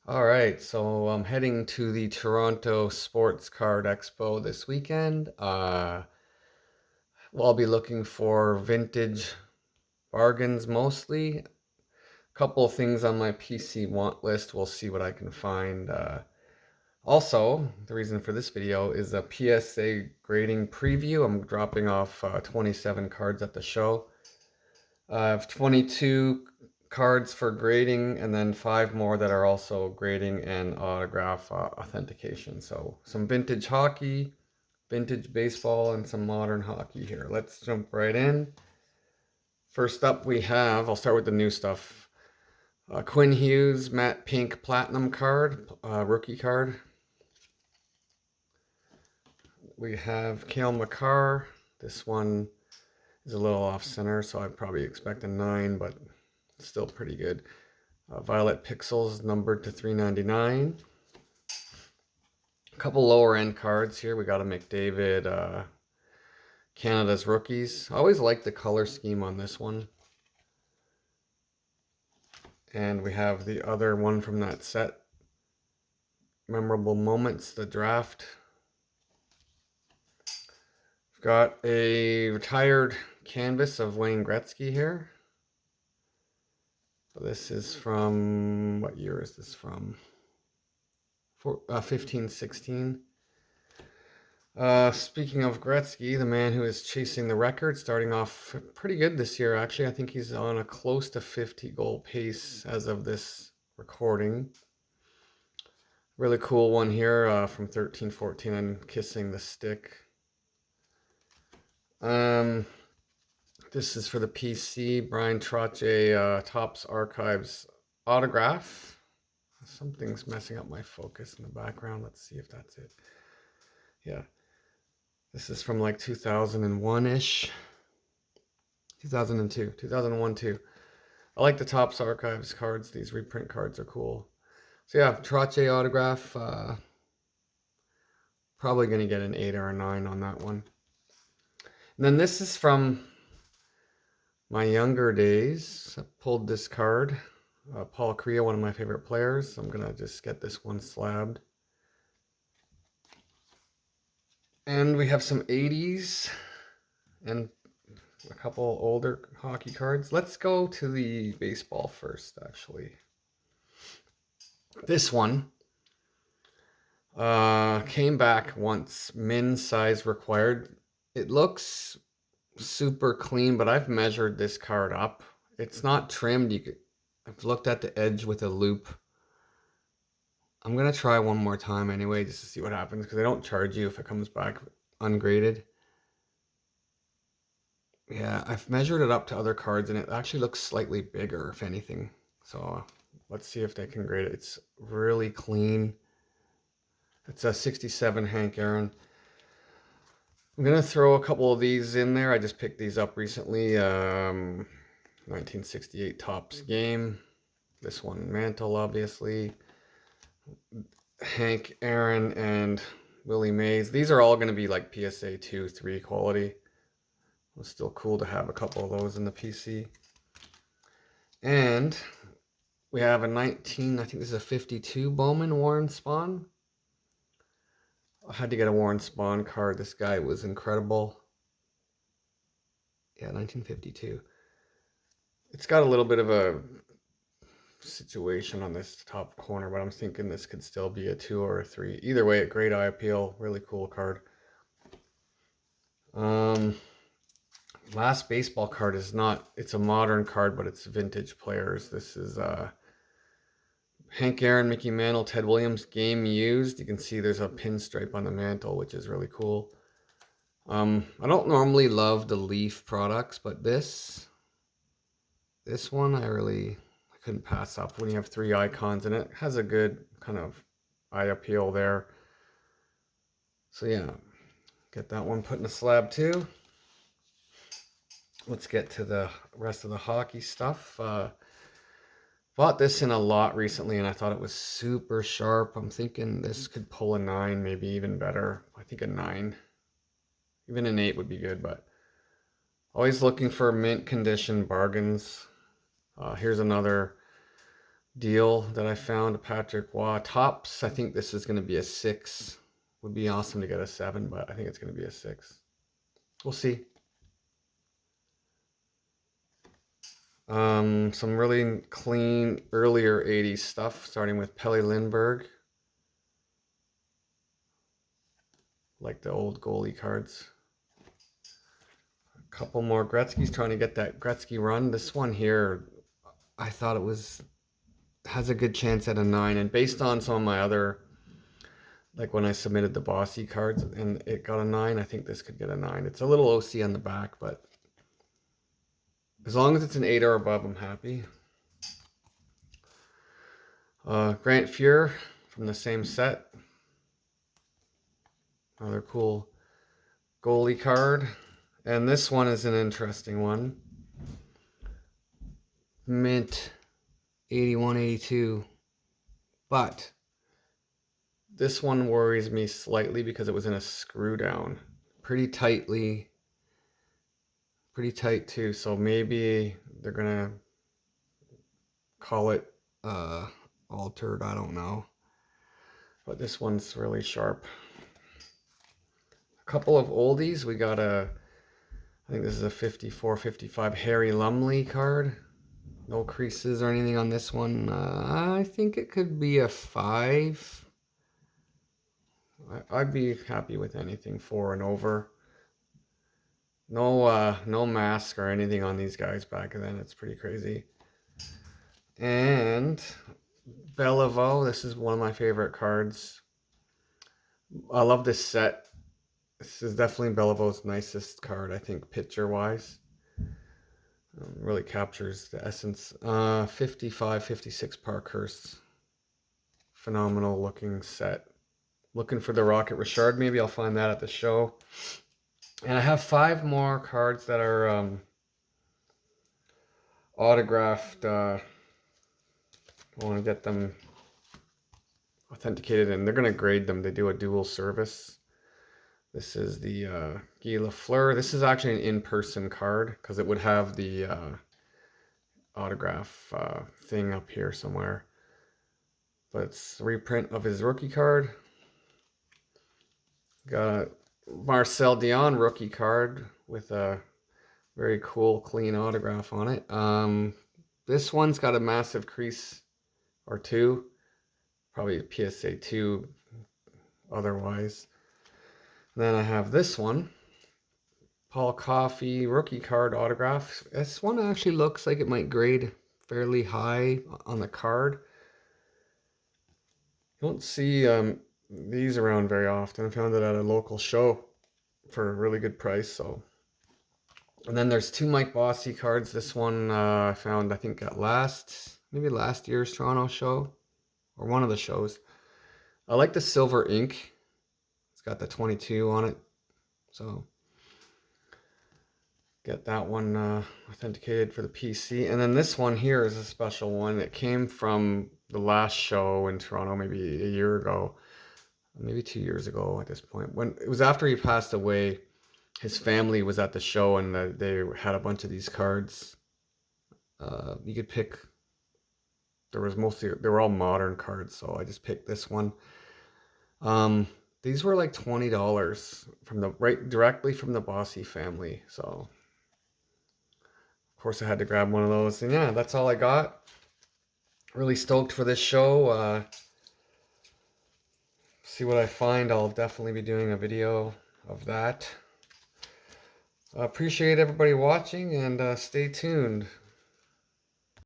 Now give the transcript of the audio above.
All right, so I'm heading to the Toronto Sports Card Expo this weekend. Well, I'll be looking for vintage bargains mostly. A couple of things on my PC want list. We'll see what I can find. Also, the reason for this video is a PSA grading preview. I'm dropping off 27 cards at the show. I have 22 cards for grading and then 5 more that are also grading and autograph authentication. So some vintage hockey, vintage baseball, and some modern hockey here. Let's jump right in. First up we have, I'll start with the new stuff. Quinn Hughes matte pink platinum card, rookie card. We have Cale Makar. This one is a little off center, so I'd probably expect a 9, but still pretty good. Violet Pixels numbered to 399. A couple lower end cards here. We got a McDavid, Canada's rookies. I always like the color scheme on this one. And we have the other one from that set. Memorable Moments, the draft. We've got a retired canvas of Wayne Gretzky here. So this is from, what year is this from? 15-16. Speaking of Gretzky, the man who is chasing the record, starting off pretty good this year, actually. I think he's on a close to 50 goal pace as of this recording. Really cool one here from 13-14 and Kissing the Stick. This is for the PC, Brian Trottier, Topps Archives autograph. Something's messing up my focus in the background. Let's see if that's it. Yeah. This is from like 2001-ish. 2002. 2001 too. I like the Topps Archives cards. These reprint cards are cool. So yeah, Trottier autograph. Probably going to get an 8 or a 9 on that one. And then this is from my younger days. I pulled this card. Paul Kariya, one of my favorite players. I'm going to just get this one slabbed. And we have some 80s and a couple older hockey cards. Let's go to the baseball first, actually. This one came back once, min size required. It looks super clean, but I've measured this card up. It's not trimmed. I've looked at the edge with a loop. I'm going to try one more time anyway, just to see what happens, because they don't charge you if it comes back ungraded. Yeah, I've measured it up to other cards, and it actually looks slightly bigger, if anything. So let's see if they can grade it. It's really clean. It's a 67 Hank Aaron. I'm going to throw a couple of these in there. I just picked these up recently. 1968 Topps game. This one, Mantle, obviously. Hank Aaron and Willie Mays. These are all going to be like PSA 2, 3 quality. It's still cool to have a couple of those in the PC. And we have a 19, I think this is a 52 Bowman Warren Spahn. I had to get a Warren Spahn card. This guy was incredible. Yeah, 1952. It's got a little bit of a situation on this top corner, but I'm thinking this could still be a 2 or a 3. Either way, great eye appeal. Really cool card. Last baseball card is not, it's a modern card, but it's vintage players. This is Hank Aaron, Mickey Mantle, Ted Williams, game used. You can see there's a pinstripe on the mantle, which is really cool. I don't normally love the Leaf products, but this one I couldn't pass up when you have 3 icons, and it has a good kind of eye appeal there. So yeah, get that one put in a slab too. Let's get to the rest of the hockey stuff. Bought this in a lot recently, and I thought it was super sharp. I'm thinking this could pull a 9, maybe even better. I think a 9. Even an 8 would be good, but always looking for mint condition bargains. Here's another deal that I found. Patrick Waugh tops. I think this is going to be a 6. Would be awesome to get a 7, but I think it's going to be a 6. We'll see. Some really clean earlier 80s stuff, starting with Pelle Lindbergh. Like the old goalie cards. A couple more Gretzky's, trying to get that Gretzky run. This one here, I thought it has a good chance at a 9, and based on some of my other, like when I submitted the Bossy cards and it got a 9, I think this could get a 9. It's a little OC on the back, but as long as it's an 8 or above, I'm happy. Grant Fuhr from the same set. Another cool goalie card. And this one is an interesting one. Mint 81-82. But this one worries me slightly because it was in a screw down. Pretty tight too. So maybe they're gonna call it altered. I don't know. But this one's really sharp. A couple of oldies. We got I think this is a 54-55 Harry Lumley card. No creases or anything on this one. I think it could be a 5. I'd be happy with anything 4 and over. No mask or anything on these guys back then. It's pretty crazy. And Beliveau, this is one of my favorite cards. I love this set. This is definitely Belivau's nicest card, I think, picture-wise. Really captures the essence. 55-56 Parkhurst. Phenomenal looking set. Looking for the Rocket Richard. Maybe I'll find that at the show. And I have 5 more cards that are autographed. I want to get them authenticated, and they're going to grade them. They do a dual service. This is the Guy Lafleur. This is actually an in-person card because it would have the autograph thing up here somewhere. But it's a reprint of his rookie card. Got a Marcel Dion rookie card with a very cool, clean autograph on it. This one's got a massive crease or 2. Probably a PSA 2 otherwise. Then I have this one. Paul Coffey rookie card autograph. This one actually looks like it might grade fairly high on the card. You don't see these around very often. I found it at a local show for a really good price. So, and then there's 2 Mike Bossy cards. This one I found, I think, at maybe last year's Toronto show or one of the shows. I like the silver ink. It's got the 22 on it. So get that one authenticated for the PC. And then this one here is a special one. It came from the last show in Toronto, maybe a year ago, maybe 2 years ago at this point. When it was after he passed away, his family was at the show and they had a bunch of these cards. You could pick. They were all modern cards, so I just picked this one. These were like $20 from directly from the Bossy family. So of course I had to grab one of those, and yeah, that's all I got. Really stoked for this show. See what I find. I'll definitely be doing a video of that. Appreciate everybody watching, and stay tuned.